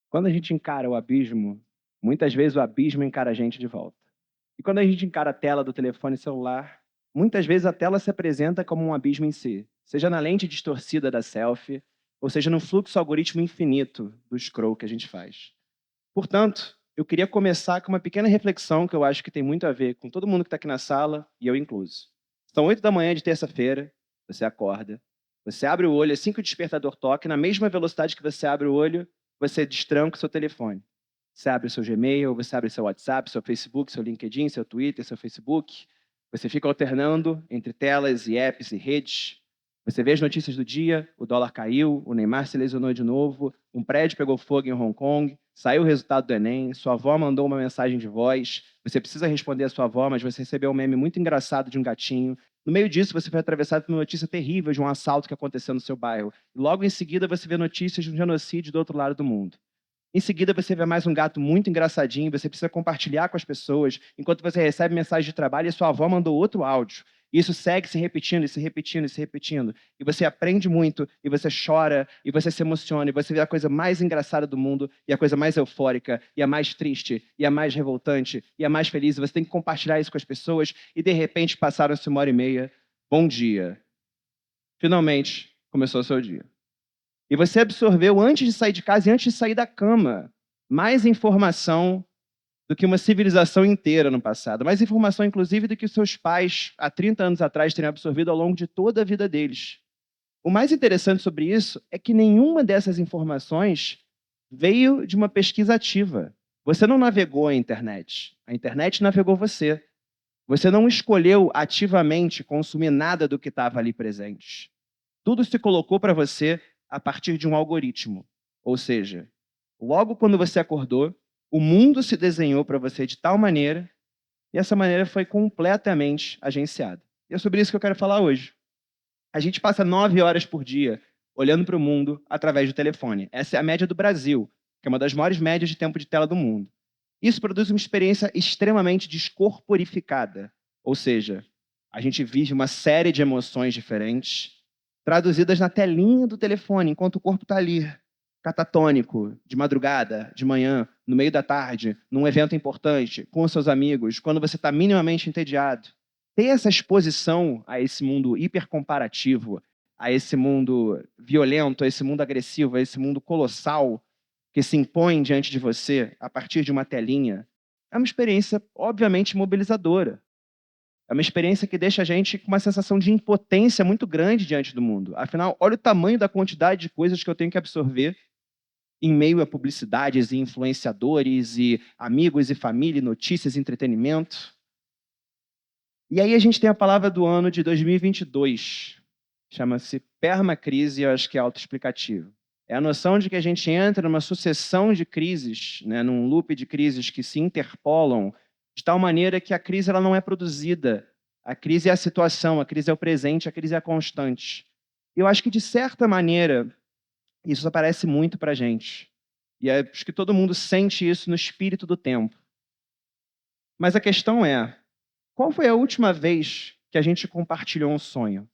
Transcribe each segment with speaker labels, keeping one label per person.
Speaker 1: Quando a gente encara o abismo, muitas vezes o abismo encara a gente de volta. E quando a gente encara a tela do telefone celular, muitas vezes a tela se apresenta como um abismo em si, seja na lente distorcida da selfie, ou seja no fluxo algoritmo infinito do scroll que a gente faz. Portanto, eu queria começar com uma pequena reflexão que eu acho que tem muito a ver com todo mundo que está aqui na sala, e eu incluso. São 8 da manhã de terça-feira, você acorda, você abre o olho assim que o despertador toca, e na mesma velocidade que você abre o olho, você destranca o seu telefone. Você abre o seu Gmail, você abre seu WhatsApp, seu Facebook, seu LinkedIn, seu Twitter, seu Facebook. Você fica alternando entre telas e apps e redes. Você vê as notícias do dia, o dólar caiu, o Neymar se lesionou de novo, um prédio pegou fogo em Hong Kong, saiu o resultado do Enem, sua avó mandou uma mensagem de voz, você precisa responder a sua avó, mas você recebeu um meme muito engraçado de um gatinho. No meio disso, você foi atravessado por uma notícia terrível de um assalto que aconteceu no seu bairro. Logo em seguida, você vê notícias de um genocídio do outro lado do mundo. Em seguida, você vê mais um gato muito engraçadinho, você precisa compartilhar com as pessoas, enquanto você recebe mensagem de trabalho e sua avó mandou outro áudio. E isso segue se repetindo, e se repetindo, e se repetindo. E você aprende muito, e você chora, e você se emociona, e você vê a coisa mais engraçada do mundo, e a coisa mais eufórica, e a mais triste, e a mais revoltante, e a mais feliz. E você tem que compartilhar isso com as pessoas, e de repente passaram-se 1h30. Bom dia. Finalmente começou o seu dia. E você absorveu, antes de sair de casa e antes de sair da cama, mais informação do que uma civilização inteira no passado. Mais informação, inclusive, do que os seus pais, há 30 anos atrás, teriam absorvido ao longo de toda a vida deles. O mais interessante sobre isso é que nenhuma dessas informações veio de uma pesquisa ativa. Você não navegou a internet navegou você. Você não escolheu ativamente consumir nada do que estava ali presente. Tudo se colocou para você a partir de um algoritmo. Ou seja, logo quando você acordou, o mundo se desenhou para você de tal maneira, e essa maneira foi completamente agenciada. E é sobre isso que eu quero falar hoje. A gente passa 9 horas por dia olhando para o mundo através do telefone. Essa é a média do Brasil, que é uma das maiores médias de tempo de tela do mundo. Isso produz uma experiência extremamente descorporificada. Ou seja, a gente vive uma série de emoções diferentes, traduzidas na telinha do telefone, enquanto o corpo está ali, catatônico, de madrugada, de manhã, no meio da tarde, num evento importante, com os seus amigos, quando você está minimamente entediado. Ter essa exposição a esse mundo hipercomparativo, a esse mundo violento, a esse mundo agressivo, a esse mundo colossal que se impõe diante de você a partir de uma telinha, é uma experiência, obviamente, mobilizadora. É uma experiência que deixa a gente com uma sensação de impotência muito grande diante do mundo. Afinal, olha o tamanho da quantidade de coisas que eu tenho que absorver em meio a publicidades e influenciadores e amigos e família, e notícias e entretenimento. E aí a gente tem a palavra do ano de 2022. Chama-se permacrise, eu acho que é autoexplicativo. É a noção de que a gente entra numa sucessão de crises, né, num loop de crises que se interpolam, de tal maneira que a crise ela não é produzida. A crise é a situação, a crise é o presente, a crise é a constante. Eu acho que, de certa maneira, isso aparece muito para a gente. E acho que todo mundo sente isso no espírito do tempo. Mas a questão é, qual foi a última vez que a gente compartilhou um sonho?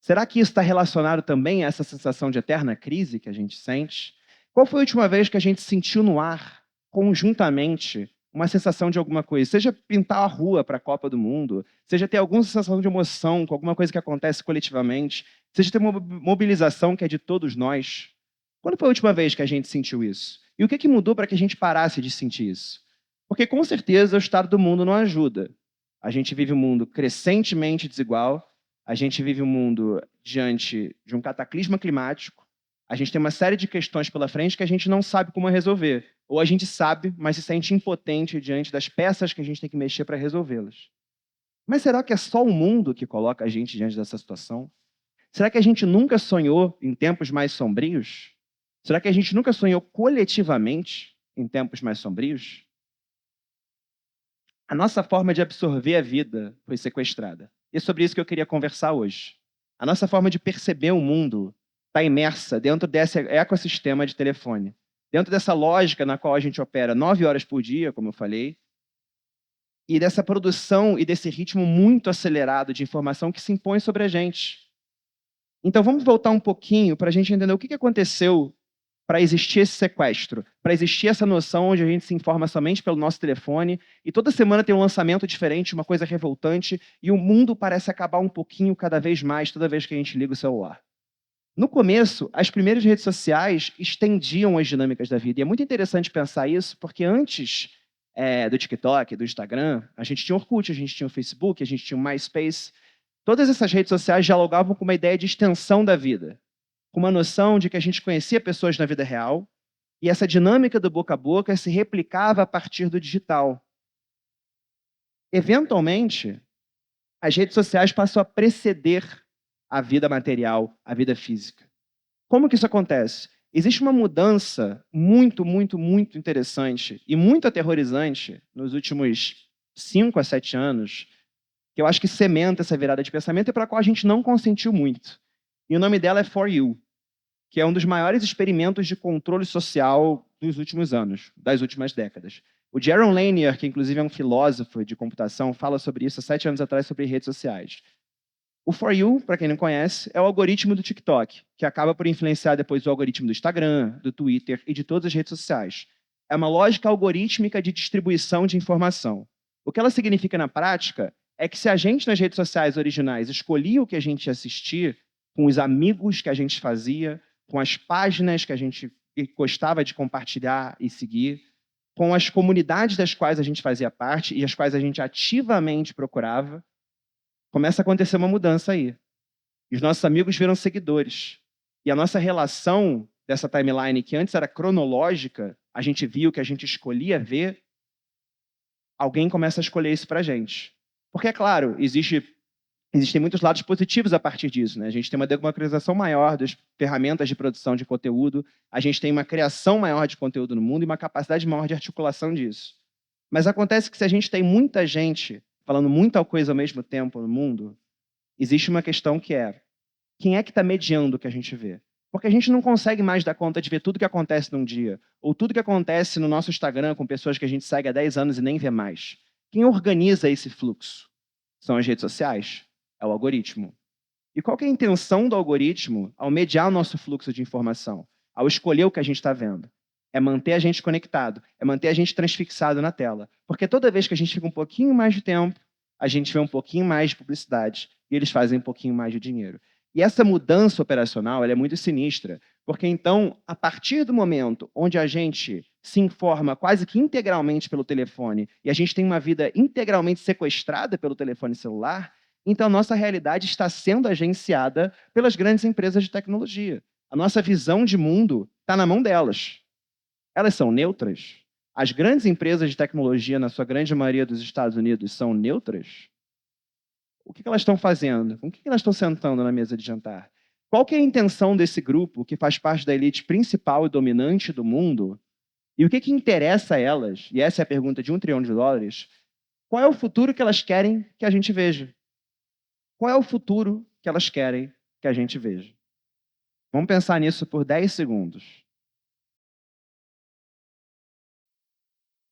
Speaker 1: Será que isso está relacionado também a essa sensação de eterna crise que a gente sente? Qual foi a última vez que a gente sentiu no ar, conjuntamente, uma sensação de alguma coisa? Seja pintar a rua para a Copa do Mundo, seja ter alguma sensação de emoção com alguma coisa que acontece coletivamente, seja ter uma mobilização que é de todos nós. Quando foi a última vez que a gente sentiu isso? E o que mudou para que a gente parasse de sentir isso? Porque, com certeza, o estado do mundo não ajuda. A gente vive um mundo crescentemente desigual, a gente vive um mundo diante de um cataclisma climático, a gente tem uma série de questões pela frente que a gente não sabe como resolver. Ou a gente sabe, mas se sente impotente diante das peças que a gente tem que mexer para resolvê-las. Mas será que é só o mundo que coloca a gente diante dessa situação? Será que a gente nunca sonhou em tempos mais sombrios? Será que a gente nunca sonhou coletivamente em tempos mais sombrios? A nossa forma de absorver a vida foi sequestrada. E é sobre isso que eu queria conversar hoje. A nossa forma de perceber o mundo está imersa dentro desse ecossistema de telefone. Dentro dessa lógica na qual a gente opera 9 horas por dia, como eu falei, e dessa produção e desse ritmo muito acelerado de informação que se impõe sobre a gente. Então vamos voltar um pouquinho para a gente entender o que aconteceu para existir esse sequestro, para existir essa noção onde a gente se informa somente pelo nosso telefone, e toda semana tem um lançamento diferente, uma coisa revoltante, e o mundo parece acabar um pouquinho cada vez mais toda vez que a gente liga o celular. No começo, as primeiras redes sociais estendiam as dinâmicas da vida. E é muito interessante pensar isso, porque antes do TikTok, do Instagram, a gente tinha o Orkut, a gente tinha o Facebook, a gente tinha o MySpace. Todas essas redes sociais dialogavam com uma ideia de extensão da vida, com uma noção de que a gente conhecia pessoas na vida real, e essa dinâmica do boca a boca se replicava a partir do digital. Eventualmente, as redes sociais passam a preceder a vida material, a vida física. Como que isso acontece? Existe uma mudança muito, muito, muito interessante e muito aterrorizante nos últimos 5 a 7 anos, que eu acho que cementa essa virada de pensamento e para a qual a gente não consentiu muito. E o nome dela é For You, que é um dos maiores experimentos de controle social dos últimos anos, das últimas décadas. O Jaron Lanier, que inclusive é um filósofo de computação, fala sobre isso há 7 anos atrás sobre redes sociais. O For You, para quem não conhece, é o algoritmo do TikTok, que acaba por influenciar depois o algoritmo do Instagram, do Twitter e de todas as redes sociais. É uma lógica algorítmica de distribuição de informação. O que ela significa na prática é que se a gente nas redes sociais originais escolhia o que a gente ia assistir, com os amigos que a gente fazia, com as páginas que a gente gostava de compartilhar e seguir, com as comunidades das quais a gente fazia parte e as quais a gente ativamente procurava, começa a acontecer uma mudança aí. E os nossos amigos viram seguidores. E a nossa relação dessa timeline, que antes era cronológica, a gente via o que a gente escolhia ver, alguém começa a escolher isso para a gente. Porque, é claro, existem muitos lados positivos a partir disso, né? A gente tem uma democratização maior das ferramentas de produção de conteúdo, a gente tem uma criação maior de conteúdo no mundo e uma capacidade maior de articulação disso. Mas acontece que se a gente tem muita gente falando muita coisa ao mesmo tempo no mundo, existe uma questão que é: quem é que está mediando o que a gente vê? Porque a gente não consegue mais dar conta de ver tudo que acontece num dia, ou tudo que acontece no nosso Instagram com pessoas que a gente segue há 10 anos e nem vê mais. Quem organiza esse fluxo? São as redes sociais, é o algoritmo. E qual que é a intenção do algoritmo ao mediar o nosso fluxo de informação, ao escolher o que a gente está vendo? É manter a gente conectado, é manter a gente transfixado na tela. Porque toda vez que a gente fica um pouquinho mais de tempo, a gente vê um pouquinho mais de publicidade e eles fazem um pouquinho mais de dinheiro. E essa mudança operacional ela é muito sinistra, porque então, a partir do momento onde a gente se informa quase que integralmente pelo telefone e a gente tem uma vida integralmente sequestrada pelo telefone celular, então a nossa realidade está sendo agenciada pelas grandes empresas de tecnologia. A nossa visão de mundo está na mão delas. Elas são neutras? As grandes empresas de tecnologia, na sua grande maioria dos Estados Unidos, são neutras? O que elas estão fazendo? Com o que elas estão sentando na mesa de jantar? Qual que é a intenção desse grupo que faz parte da elite principal e dominante do mundo? E o que interessa a elas? E essa é a pergunta de $1 trilhão. Qual é o futuro que elas querem que a gente veja? Qual é o futuro que elas querem que a gente veja? Vamos pensar nisso por 10 segundos.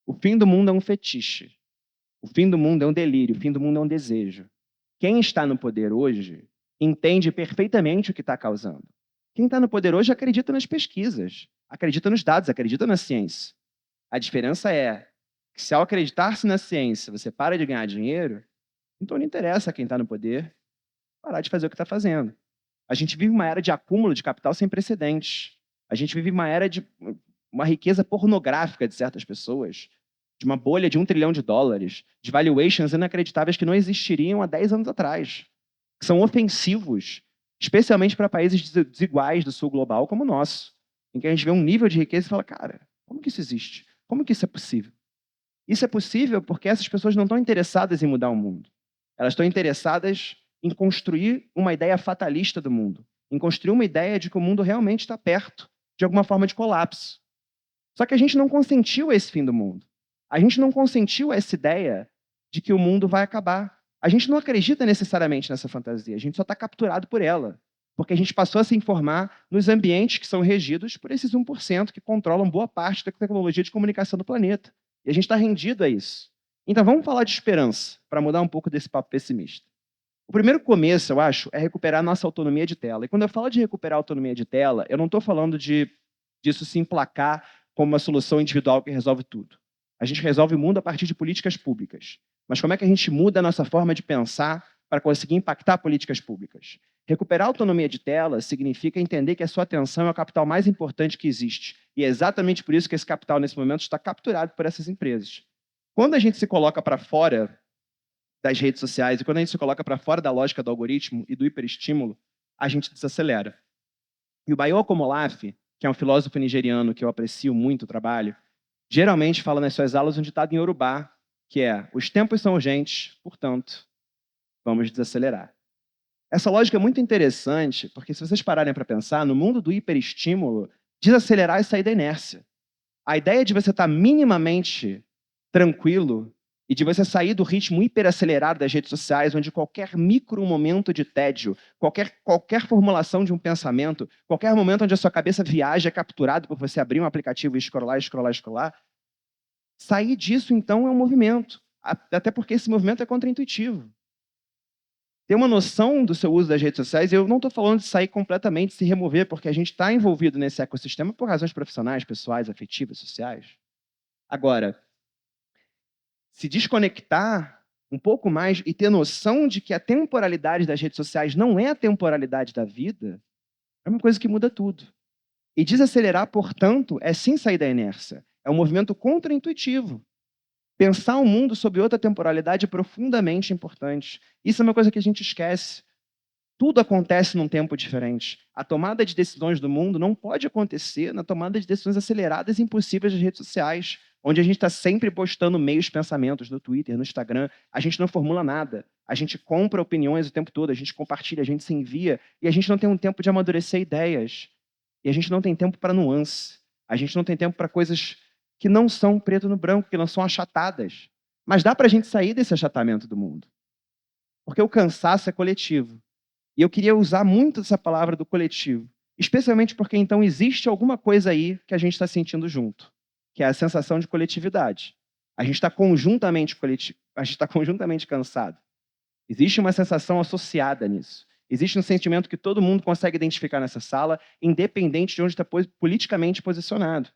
Speaker 1: O fim do mundo é um fetiche. O fim do mundo é um delírio. O fim do mundo é um desejo. Quem está no poder hoje entende perfeitamente o que está causando. Quem está no poder hoje acredita nas pesquisas, acredita nos dados, acredita na ciência. A diferença é que se ao acreditar-se na ciência você para de ganhar dinheiro, então não interessa quem está no poder parar de fazer o que está fazendo. A gente vive uma era de acúmulo de capital sem precedentes. A gente vive uma era de uma riqueza pornográfica de certas pessoas, de uma bolha de $1 trilhão, de valuations inacreditáveis que não existiriam há 10 anos atrás, que são ofensivos, especialmente para países desiguais do sul global como o nosso, em que a gente vê um nível de riqueza e fala, cara, como que isso existe? Como que isso é possível? Isso é possível porque essas pessoas não estão interessadas em mudar o mundo. Elas estão interessadas em construir uma ideia fatalista do mundo, em construir uma ideia de que o mundo realmente está perto de alguma forma de colapso. Só que a gente não consentiu a esse fim do mundo. A gente não consentiu a essa ideia de que o mundo vai acabar. A gente não acredita necessariamente nessa fantasia, a gente só está capturado por ela. Porque a gente passou a se informar nos ambientes que são regidos por esses 1% que controlam boa parte da tecnologia de comunicação do planeta. E a gente está rendido a isso. Então vamos falar de esperança, para mudar um pouco desse papo pessimista. O primeiro começo, eu acho, é recuperar a nossa autonomia de tela. E quando eu falo de recuperar a autonomia de tela, eu não estou falando de disso se emplacar como uma solução individual que resolve tudo. A gente resolve o mundo a partir de políticas públicas. Mas como é que a gente muda a nossa forma de pensar para conseguir impactar políticas públicas? Recuperar a autonomia de tela significa entender que a sua atenção é o capital mais importante que existe. E é exatamente por isso que esse capital, nesse momento, está capturado por essas empresas. Quando a gente se coloca para fora das redes sociais e quando a gente se coloca para fora da lógica do algoritmo e do hiperestímulo, a gente desacelera. E o Bayo Komolafe, que é um filósofo nigeriano que eu aprecio muito o trabalho, geralmente fala nas suas aulas um ditado em Yorubá, que é: os tempos são urgentes, portanto, vamos desacelerar. Essa lógica é muito interessante, porque se vocês pararem para pensar, no mundo do hiperestímulo, desacelerar é sair da inércia. A ideia de você estar minimamente tranquilo e de você sair do ritmo hiperacelerado das redes sociais, onde qualquer micro momento de tédio, qualquer formulação de um pensamento, qualquer momento onde a sua cabeça viaja é capturado por você abrir um aplicativo e scrollar, sair disso, então, é um movimento. Até porque esse movimento é contraintuitivo. Ter uma noção do seu uso das redes sociais, eu não estou falando de sair completamente, se remover, porque a gente está envolvido nesse ecossistema por razões profissionais, pessoais, afetivas, sociais. Agora, se desconectar um pouco mais e ter noção de que a temporalidade das redes sociais não é a temporalidade da vida, é uma coisa que muda tudo. E desacelerar, portanto, é sim sair da inércia. É um movimento contraintuitivo. Pensar o mundo sob outra temporalidade é profundamente importante. Isso é uma coisa que a gente esquece. Tudo acontece num tempo diferente. A tomada de decisões do mundo não pode acontecer na tomada de decisões aceleradas e impossíveis das redes sociais, onde a gente está sempre postando meios pensamentos no Twitter, no Instagram. A gente não formula nada. A gente compra opiniões o tempo todo, a gente compartilha, a gente se envia, e a gente não tem um tempo de amadurecer ideias. E a gente não tem tempo para nuance. A gente não tem tempo para coisas que não são preto no branco, que não são achatadas. Mas dá para a gente sair desse achatamento do mundo. Porque o cansaço é coletivo. E eu queria usar muito essa palavra do coletivo. Especialmente porque, então, existe alguma coisa aí que a gente está sentindo junto. Que é a sensação de coletividade. A gente está conjuntamente cansado. Existe uma sensação associada nisso. Existe um sentimento que todo mundo consegue identificar nessa sala, independente de onde está politicamente posicionado.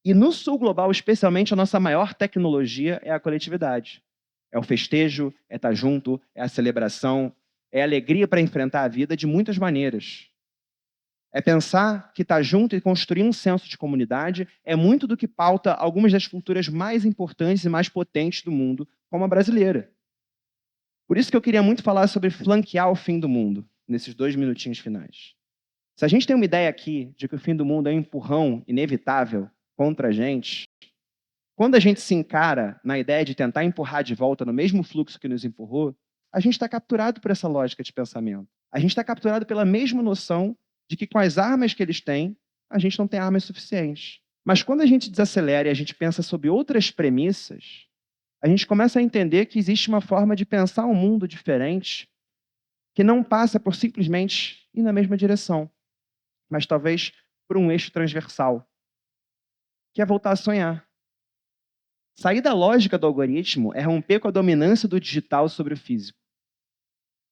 Speaker 1: E no sul global, especialmente, a nossa maior tecnologia é a coletividade. É o festejo, é estar junto, é a celebração, é a alegria para enfrentar a vida de muitas maneiras. É pensar que estar junto e construir um senso de comunidade é muito do que pauta algumas das culturas mais importantes e mais potentes do mundo, como a brasileira. Por isso que eu queria muito falar sobre flanquear o fim do mundo, nesses 2 minutinhos finais. Se a gente tem uma ideia aqui de que o fim do mundo é um empurrão inevitável contra a gente, quando a gente se encara na ideia de tentar empurrar de volta no mesmo fluxo que nos empurrou, a gente está capturado por essa lógica de pensamento. A gente está capturado pela mesma noção de que com as armas que eles têm, a gente não tem armas suficientes. Mas quando a gente desacelera e a gente pensa sobre outras premissas, a gente começa a entender que existe uma forma de pensar um mundo diferente que não passa por simplesmente ir na mesma direção, mas talvez por um eixo transversal, que é voltar a sonhar. Sair da lógica do algoritmo é romper com a dominância do digital sobre o físico.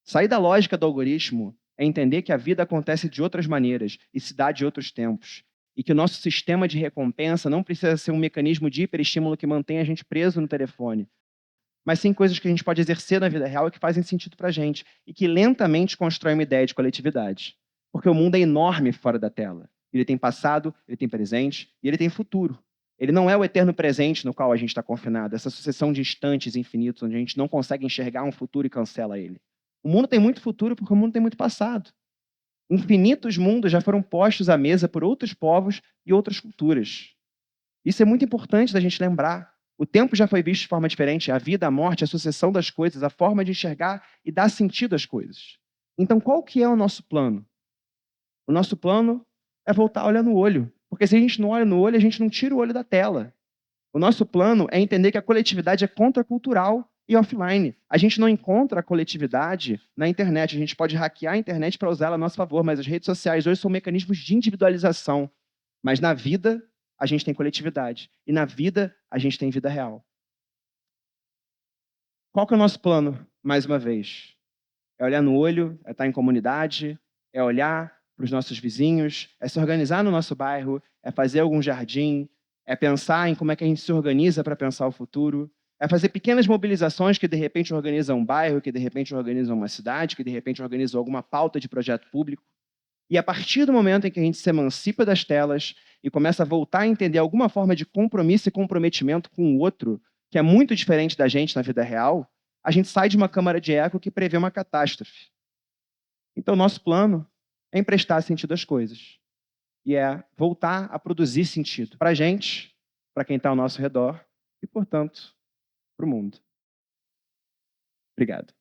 Speaker 1: Sair da lógica do algoritmo é entender que a vida acontece de outras maneiras e se dá de outros tempos. E que o nosso sistema de recompensa não precisa ser um mecanismo de hiperestímulo que mantém a gente preso no telefone, mas sim coisas que a gente pode exercer na vida real e que fazem sentido para a gente e que lentamente constroem uma ideia de coletividade. Porque o mundo é enorme fora da tela. Ele tem passado, ele tem presente e ele tem futuro. Ele não é o eterno presente no qual a gente está confinado, essa sucessão de instantes infinitos onde a gente não consegue enxergar um futuro e cancela ele. O mundo tem muito futuro porque o mundo tem muito passado. Infinitos mundos já foram postos à mesa por outros povos e outras culturas. Isso é muito importante da gente lembrar. O tempo já foi visto de forma diferente, a vida, a morte, a sucessão das coisas, a forma de enxergar e dar sentido às coisas. Então, qual que é o nosso plano? O nosso plano é voltar a olhar no olho. Porque se a gente não olha no olho, a gente não tira o olho da tela. O nosso plano é entender que a coletividade é contracultural e offline. A gente não encontra a coletividade na internet. A gente pode hackear a internet para usá-la a nosso favor, mas as redes sociais hoje são mecanismos de individualização. Mas na vida, a gente tem coletividade. E na vida, a gente tem vida real. Qual que é o nosso plano, mais uma vez? É olhar no olho, é estar em comunidade, é olhar para os nossos vizinhos, é se organizar no nosso bairro, é fazer algum jardim, é pensar em como é que a gente se organiza para pensar o futuro, é fazer pequenas mobilizações que, de repente, organizam um bairro, que, de repente, organizam uma cidade, que, de repente, organizam alguma pauta de projeto público. E a partir do momento em que a gente se emancipa das telas e começa a voltar a entender alguma forma de compromisso e comprometimento com o outro, que é muito diferente da gente na vida real, a gente sai de uma câmara de eco que prevê uma catástrofe. Então, nosso plano é emprestar sentido às coisas. E é voltar a produzir sentido para a gente, para quem está ao nosso redor e, portanto, para o mundo. Obrigado.